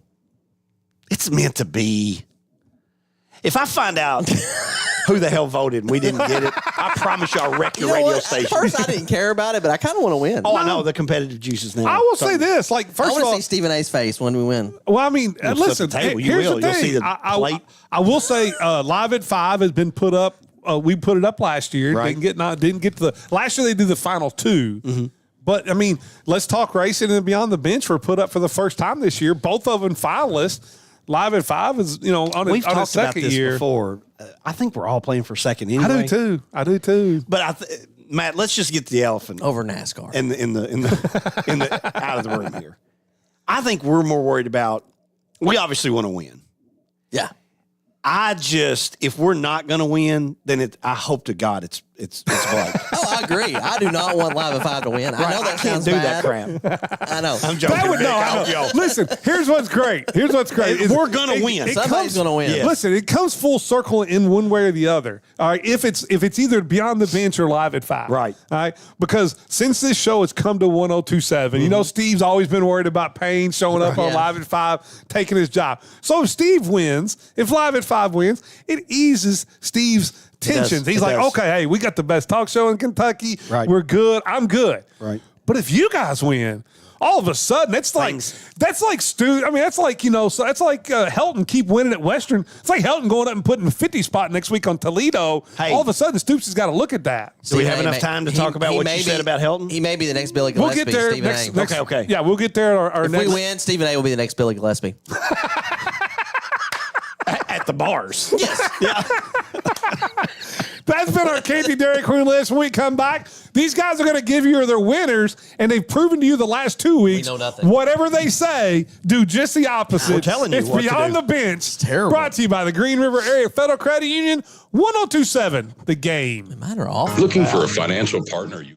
It's meant to be. If I find out who the hell voted and we didn't get it, I promise you I'll wreck your radio At station. first, I didn't care about it, but I kind of want to win. Oh, I know. The competitive juices now. I will say this. Like, I first want of to all, see Stephen A's face when we win. well, I mean, You'll listen, sit at the table. You here's will. the You'll thing. see the plate. I will say Live at 5 has been put up. We put it up last year. Right. Didn't get to the last year. They did the final 2. Mm-hmm. But I mean, let's talk racing and Beyond the Bench were put up for the first time this year. Both of them finalists. Live at 5 is on We've a talked about second this year. before. I think we're all playing for second anyway. I do too. But Matt, let's just get the elephant Over NASCAR. in the out of the room here. I think we're more worried about. We obviously want to win. Yeah. If we're not going to win, then I hope to God it's Blake. Oh, I agree. I do not want Live at 5 to win. I know that I can't sounds do bad. that crap. I know. I'm joking. That would Rick. I know. Listen, here's what's great. We're gonna win. Somebody's gonna win. Yeah. Listen, it comes full circle in one way or the other. All right, if it's either Beyond the Bench or Live at 5. Right. All right, because since this show has come to 1027, you know Steve's always been worried about Payne showing up on Yeah. Live at 5, taking his job. So if Steve wins, if Live at 5 wins, it eases Steve's tensions. He's It like, does. okay, hey, we got the best talk show in Kentucky. Right. We're good. I'm good. Right. But if you guys win, all of a sudden, that's like Stu. I mean, that's like so that's like Helton keep winning at Western. It's like Helton going up and putting a 50 spot next week on Toledo. Hey. All of a sudden, Stoops has got to look at that. Do we have Stephen A enough time to talk about what you said about Helton? He may be the next Billy We'll Gillespie. get there Stephen next. A. Okay. Yeah, we'll get there. Our If next. we win, Stephen A will be the next Billy Gillespie. At the bars. Yes. That's been our Canty Dairy Queen list. When we come back, these guys are going to give you their winners, and they've proven to you the last 2 weeks. know nothing. Whatever they say, do just the opposite. We're telling you it's what to Beyond do. the Bench. terrible. Brought to you by the Green River Area Federal Credit Union, 1027, The Game. Mine are off. Looking for a financial partner you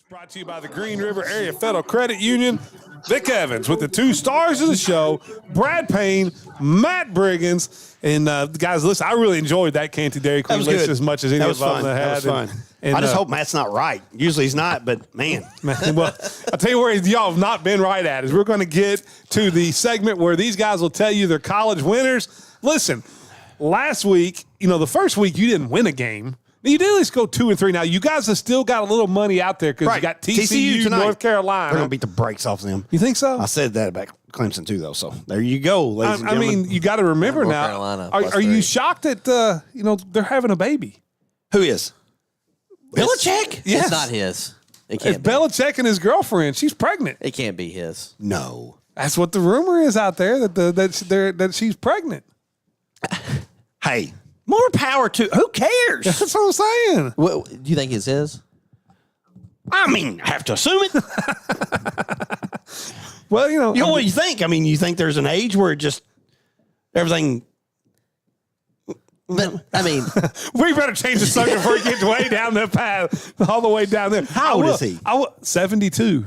Brought to you by the Green River Area Federal Credit Union. Vic Evans with the 2 stars of the show, Brad Payne, Matt Briggins. And guys, listen, I really enjoyed that Canty Dairy That Queen was list good. as much as any That of was us fun. had. That was fun. And, I just hope Matt's not right. Usually he's not, but man. well, I'll tell you where y'all have not been right at is we're going to get to the segment where these guys will tell you their college winners. Listen, last week, the first week you didn't win a game. You did at least go 2-3. Now, you guys have still got a little money out there because you got TCU, tonight. North Carolina. They're going to beat the brakes off them. You think so? I said that about Clemson, too, though. So there you go, ladies and I gentlemen. mean, you got to remember North now. Carolina, Are you +3. shocked that they're having a baby? Who is? Belichick? Yes. It's not his. It It's can't be. Belichick and his girlfriend. She's pregnant. It can't be his. No. That's what the rumor is out there that she's pregnant. Hey, more power to who cares? That's what I'm saying. What, do you think it's his? I mean, I have to assume it. Well, You know what you think? I mean, you think there's an age where it just everything. But I mean, we better change the subject before we get way down that path, all the way down there. How old is he? 72.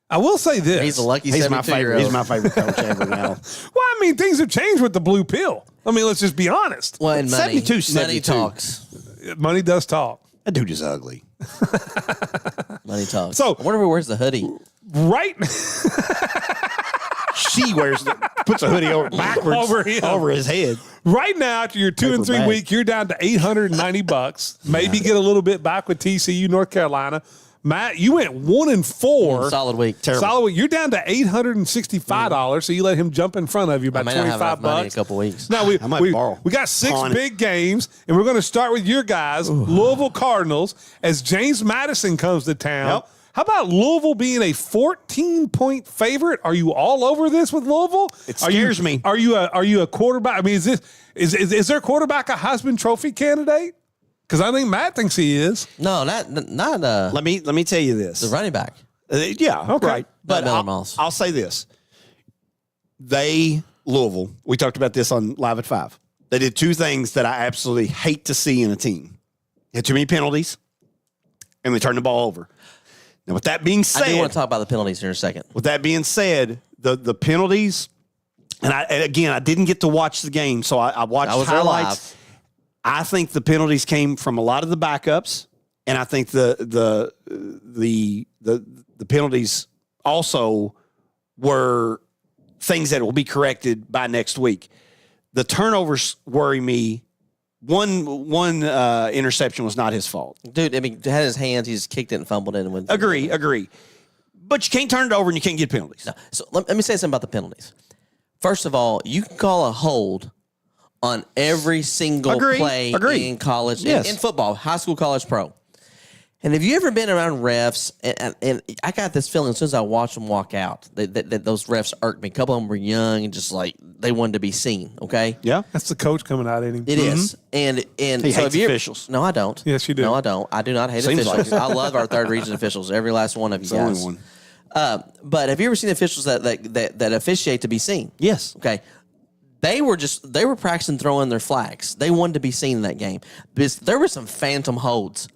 I will say this. he's a lucky He's my 72-year-old. favorite. He's my favorite coach ever now. Well, I mean, things have changed with the blue pill. I mean, let's just be honest. Well, and money. 72, Money 72. talks. Money does talk. That dude is ugly. Money talks. So- I wonder if he wears the hoodie. Right. She puts a hoodie over backwards Over him. his head. Right now, after your 2 and 3 bag. week, you're down to $890. Maybe get a little bit back with TCU, North Carolina. Matt, you went 1 and 4. Solid week. Solid week. You're down to $865. So you let him jump in front of you I about may not have enough $25. money in a couple weeks. Now we I might borrow. we got 6 On it. big games, and we're going to start with your guys, Louisville Cardinals, as James Madison comes to town. Yep. How about Louisville being a 14-point favorite? Are you all over this with Louisville? It scares me. Are you a quarterback? I mean, is their quarterback a Heisman Trophy candidate? Because I think Matt thinks he is. No, not Let me tell you this. the running back. Yeah, Okay. right. But Miller Moss. I'll say this. Louisville, we talked about this on Live at 5. They did 2 things that I absolutely hate to see in a team. They had too many penalties, and they turned the ball over. Now, with that being I said, do want to talk about the penalties here in a second. with that being said, the penalties, and again, I didn't get to watch the game, so I watched I was there highlights. live. I think the penalties came from a lot of the backups, and I think the penalties also were things that will be corrected by next week. The turnovers worry me. One interception was not his fault. Dude, I mean, had his hands, he just kicked it and fumbled it and went. Agree. But you can't turn it over and you can't get penalties. No. So let me say something about the penalties. First of all, you can call a hold on every single play in college, Yes. in football, high school, college, pro. And have you ever been around refs? And I got this feeling as soon as I watched them walk out that those refs irked me. A couple of them were young and just like they wanted to be seen. Okay. Yeah. That's the coach coming out at him. It is. And He so hates have you officials. No, I don't. Yes, you do. No, I don't. I do not hate Seems officials. like it. I love our third region officials. Every last one of you It's the guys. only one. But have you ever seen officials that officiate to be seen? Yes. Okay. They were practicing throwing their flags. They wanted to be seen in that game. Because there were some phantom holds.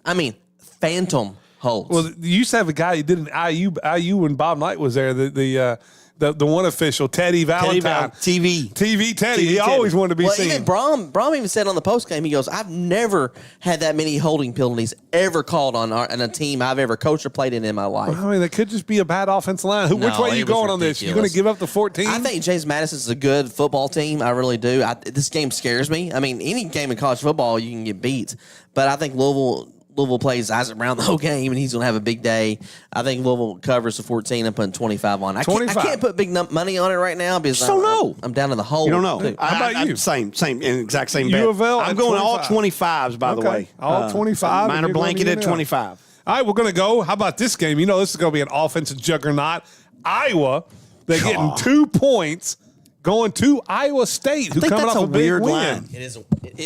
I mean, phantom holds. Well, you used to have a guy who did an IU when Bob Knight was there. The one official, Teddy Valentine. TV. TV Teddy. He Teddy. always wanted to be well, seen. even Brom even said on the post game, he goes, "I've never had that many holding penalties ever called on a team I've ever coached or played in my life." I mean, that could just be a bad offensive line. Which No, way are you it was going on this? You're going to ridiculous. give up the 14? I think James Madison's a good football team. I really do. This game scares me. I mean, any game in college football, you can get beat. But I think Louisville plays Isaac Brown the whole game, and he's going to have a big day. I think Louisville covers the 14 and putting 25 on. I 25. can't put big money on it right now because Just don't know. I'm down in the hole. You don't know. too. How about I'm you? Same, exact same U bet. of L I'm at going all 25. 25s, by the Okay. way. All 25, Mine and are you're going blanket at UNL. 25. All right, we're going to go. How about this game? You know, this is going to be an offensive juggernaut. Iowa, they're getting 2 points going to Iowa State, who think coming that's off a a big weird win. line. It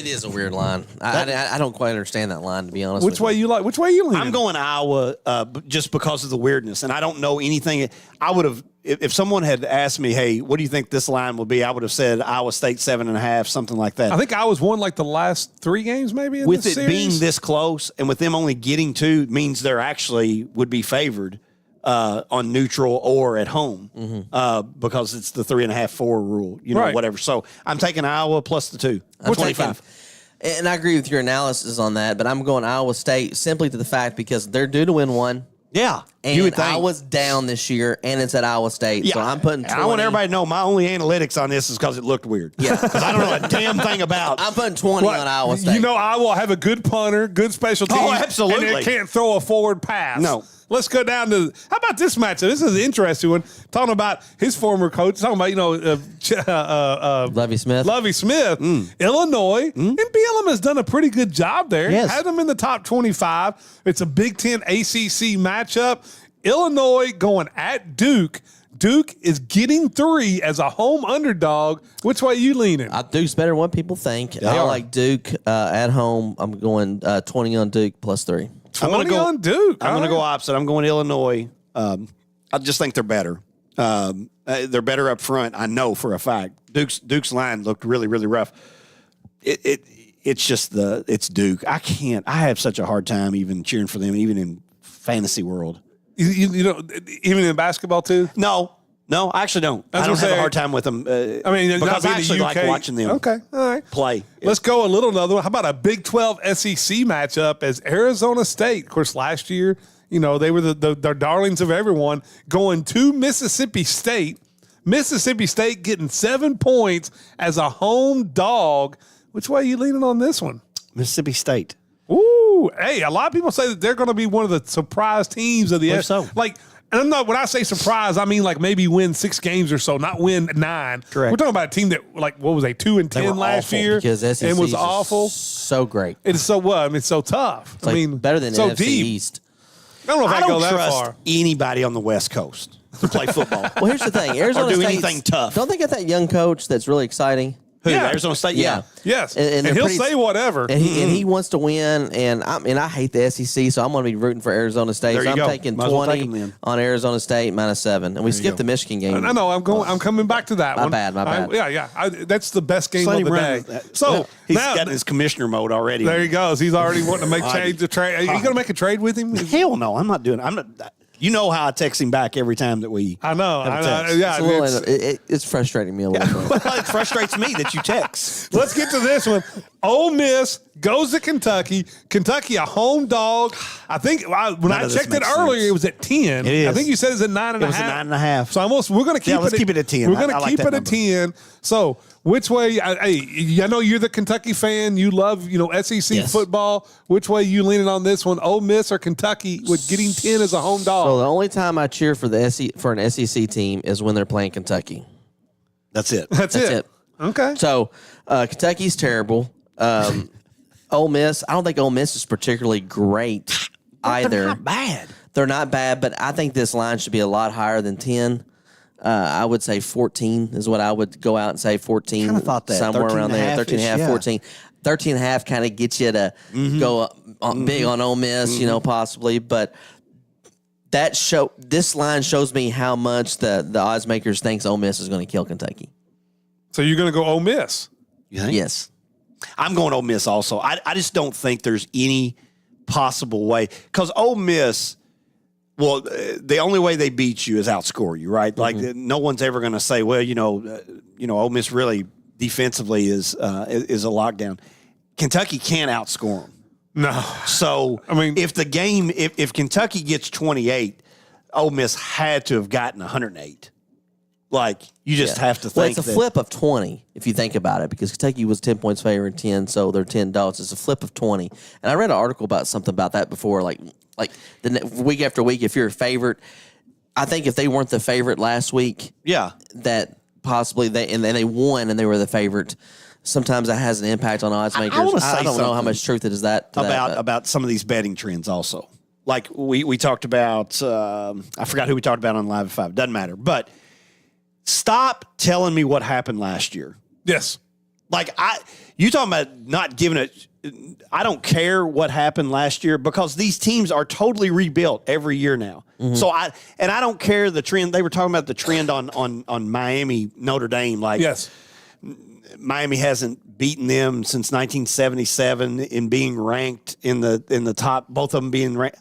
is a weird line. I don't quite understand that line, to be honest. Which with way you. you like? Which way you leaning? I'm going Iowa just because of the weirdness, and I don't know anything. I would have, if someone had asked me, "Hey, what do you think this line would be?" I would have said Iowa State 7.5, something like that. I think Iowa's won like the last 3 games, maybe. In with this it series. being this close, and with them only getting 2, means they're actually would be favored on neutral or at home because it's the 3.5-4 rule, Right. whatever. So I'm taking Iowa plus the 2. I'm 25. taking- And I agree with your analysis on that, but I'm going Iowa State simply to the fact because they're due to win one. Yeah, And you would think. I was down this year, and it's at Iowa State. Yeah, So I'm putting 20. I want everybody to know my only analytics on this is because it looked weird. Yeah. because I don't know a damn thing about. I'm putting 20 What? on Iowa State. You know, Iowa have a good punter, good special teams. Oh, absolutely. And they can't throw a forward pass. No. Let's go down to, how about this matchup? This is an interesting one. Talking about his former coach, talking about, Lovie Smith. Lovie Smith, Illinois, and BLM has done a pretty good job there. Yes. Had them in the top 25. It's a Big Ten ACC matchup. Illinois going at Duke. Duke is getting 3 as a home underdog. Which way you leaning? Duke's better than what people think. I are. like Duke at home. I'm going 20 on Duke plus 3. I'm going to 20 go on Duke. I'm going to All go right. opposite. I'm going Illinois. I just think they're better. They're better up front. I know for a fact. Duke's line looked really, really rough. It's just it's Duke. I have such a hard time even cheering for them, even in fantasy world. You know, even in basketball too? No, I actually don't. I was I don't gonna have say- a hard time with them. I mean, because I not actually being like the UK. watching them Okay, all right. play. Let's go a little another one. How about a Big 12 SEC matchup as Arizona State? Of course, last year, you know, they were the darlings of everyone going to Mississippi State. Mississippi State getting 7 points as a home dog. Which way are you leaning on this one? Mississippi State. Ooh, hey, a lot of people say that they're going to be one of the surprise teams of the Believe so. Like, and I'm not, when I say surprise, I mean like maybe win 6 games or so, not win 9. Correct. We're talking about a team that, like, what was they, 2-10 were last awful year? Because SEC and was is awful. so great. It's so what? I mean, it's so tough. It's like better than so NFC deep. East. I don't know if I I go don't that trust far. anybody on the West Coast to play football. Well, here's the thing. Arizona do State's- anything tough. Don't they get that young coach that's really exciting? Who? Yeah. Arizona State? Yeah. Yes, And and, they're he'll pretty- say whatever. And he wants to win, and I hate the SEC, so I'm going to be rooting for Arizona State. There So you I'm go. taking Might as well 20 take 'em then. on Arizona State -7, and we skipped the Michigan game. I know. I'm coming back to that My one. bad. That's the best game Sonny of the Brown, day. So he's now, got his commissioner mode already. there he goes. He's already wanting to make I- change the trade. Are you going to make a trade with him? Hell no, I'm not doing. I'm not. You know how I text him back every time that we. I know. have a I know. text. Yeah, It's, a little, it's- it's frustrating me a little bit. Well, it frustrates me that you text. Let's get to this one. Ole Miss goes to Kentucky. Kentucky, a home dog. I think when None I of this checked it makes earlier, sense. it was at 10. It is. I think you said it's at 9.5. It was at 9.5. So almost we're going to keep Yeah, let's keep it at 10. We're going I to like keep that it number. at 10. So which way? Hey, I know you're the Kentucky fan. You love SEC Yes. football. Which way you leaning on this one? Ole Miss or Kentucky with getting 10 as a home dog? So the only time I cheer for for an SEC team is when they're playing Kentucky. That's it. That's it. Okay. So Kentucky's terrible. Ole Miss, I don't think Ole Miss is particularly great either. They're not bad. They're not bad, but I think this line should be a lot higher than 10. I would say 14 is what I would go out and say. 14, Kinda thought that. somewhere around there. 13.5-ish, 13.5, yeah. 14. 13.5 kind of gets you to go up big on Ole Miss, possibly. But this line shows me how much the odds makers thinks Ole Miss is going to kill Kentucky. So you're going to go Ole Miss. You think? Yes. I'm going Ole Miss also. I just don't think there's any possible way because Ole Miss. Well, the only way they beat you is outscore you, right? Like no one's ever going to say, well, Ole Miss really defensively is a lockdown. Kentucky can't outscore them. No. So I mean- if the game, if Kentucky gets 28, Ole Miss had to have gotten 108. Like you just have to think. Well, it's a that- flip of 20 if you think about it, because Kentucky was 10 points favored in 10, so they're 10 dogs. It's a flip of 20. And I read an article about something about that before, like the week after week, if you're a favorite, I think if they weren't the favorite last week, Yeah. that possibly they won and they were the favorite. Sometimes that has an impact on odds makers. wanna say I don't know how something much truth it is that to that, but- about some of these betting trends also. Like we talked about, I forgot who we talked about on Live at 5. Doesn't matter. But stop telling me what happened last year. Yes. Like you talking about not giving it. I don't care what happened last year because these teams are totally rebuilt every year now. So I don't care the trend. They were talking about the trend on Miami, Notre Dame. Like Yes. Miami hasn't beaten them since 1977 in being ranked in the top. Both of them being ranked.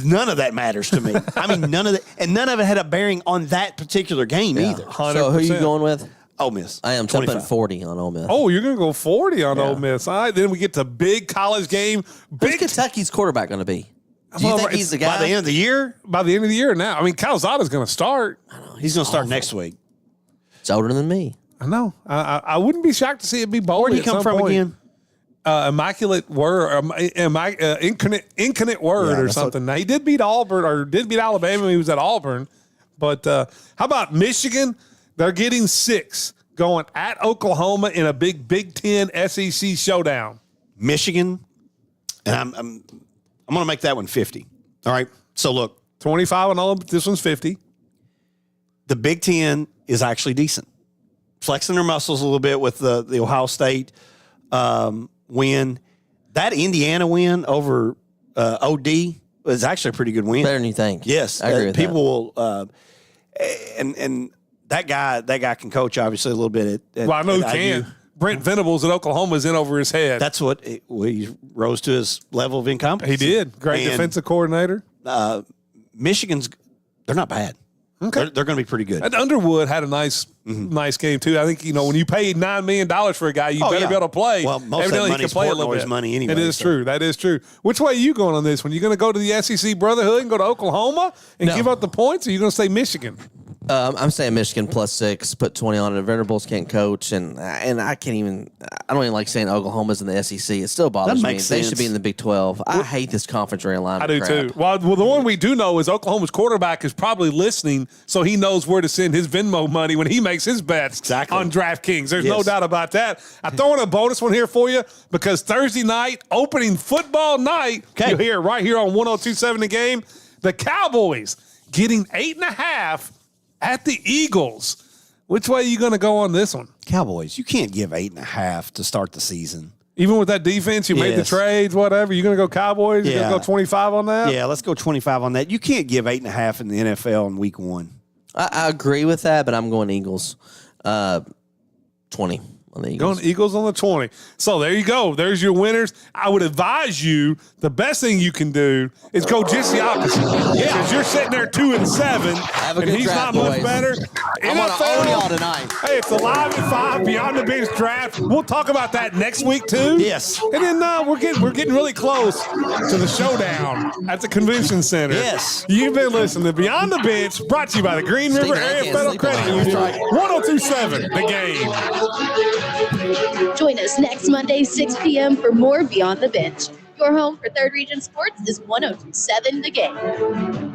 None of that matters to me. I mean, none of that, and none of it had a bearing on that particular game either. So who are you 100%. going with? Ole Miss. I am 25. jumping 40 on Ole Miss. Oh, you're going to go 40 on Ole Miss. All right, then we get to big college game. Who's Big Kentucky's quarterback going to be? Do you think he's the by guy? the end of the year? By the end of the year now. I mean, Calzada's going to start. He's going to start next week. It's older than me. I know. I wouldn't be shocked to see it be Bowley. Where did he come from again? Immaculate Word, Incarnate Word, Yeah, or that's something. Now, he did beat Auburn, or did beat Alabama when he was at Auburn. But how about Michigan? They're getting 6 going at Oklahoma in a Big Ten SEC showdown. Michigan, and I'm going to make that one 50. All right. So look, 25 and all. This one's 50. the Big Ten is actually decent, flexing their muscles a little bit with the Ohio State win. That Indiana win over OD was actually a pretty good win. Better than you think. Yes, I agree with people will, and that guy can coach obviously a little bit. Well, I know who at can. IU. Brent Venables at Oklahoma is in over his head. That's what he rose to his level of incompetence. He did. Great And, defensive coordinator. Michigan's, they're not bad. Okay. They're going to be pretty good. And Underwood had a nice game too. I think when you paid $9 million for a guy, you better be able to play. Well, most of that Evidently, he money's can play a little Portnoy's bit. money anyway. It is so. true. That is true. Which way are you going on this one? You going to go to the SEC Brotherhood and go to Oklahoma and No. give up the points, or you going to stay Michigan? I'm saying Michigan +6, put 20 on it. Venables can't coach, and I can't even. I don't even like saying Oklahoma's in the SEC. It still bothers me. makes They sense. should be in the Big 12. I hate this conference realignment. I do crap. too. Well, the one we do know is Oklahoma's quarterback is probably listening, so he knows where to send his Venmo money when he makes his bets Exactly. on DraftKings. There's no Yes. doubt about that. I throw in a bonus one here for you because Thursday night, opening football night, Okay. you hear it right here on 102.7 The Game. The Cowboys getting 8.5 at the Eagles. Which way are you going to go on this one? Cowboys, you can't give 8.5 to start the season. Even with that defense, you made the Yes. trades, whatever. You going to go Cowboys? You going Yeah. to go 25 on that? Yeah, let's go 25 on that. You can't give 8.5 in the NFL in week 1. I agree with that, but I'm going Eagles. 20 on the Eagles. Going Eagles on the 20. So there you go. There's your winners. I would advise you, the best thing you can do is go just the opposite. Yeah. Because you're sitting there 2-7, Have a and good he's draft, not much boys. better. I want to own y'all tonight. Hey, it's Alive at 5 Beyond the Bench draft. We'll talk about that next week too. Yes. And then we're getting really close to the showdown at the convention center. Yes. You've been listening to Beyond the Bench, brought to you by the Green River Stinker, I Area can't Federal sleep Credit tonight. Union. 102.7 The Game. Join us next Monday, 6 p.m. for more Beyond the Bench. Your home for Third Region Sports is 102.7 The Game.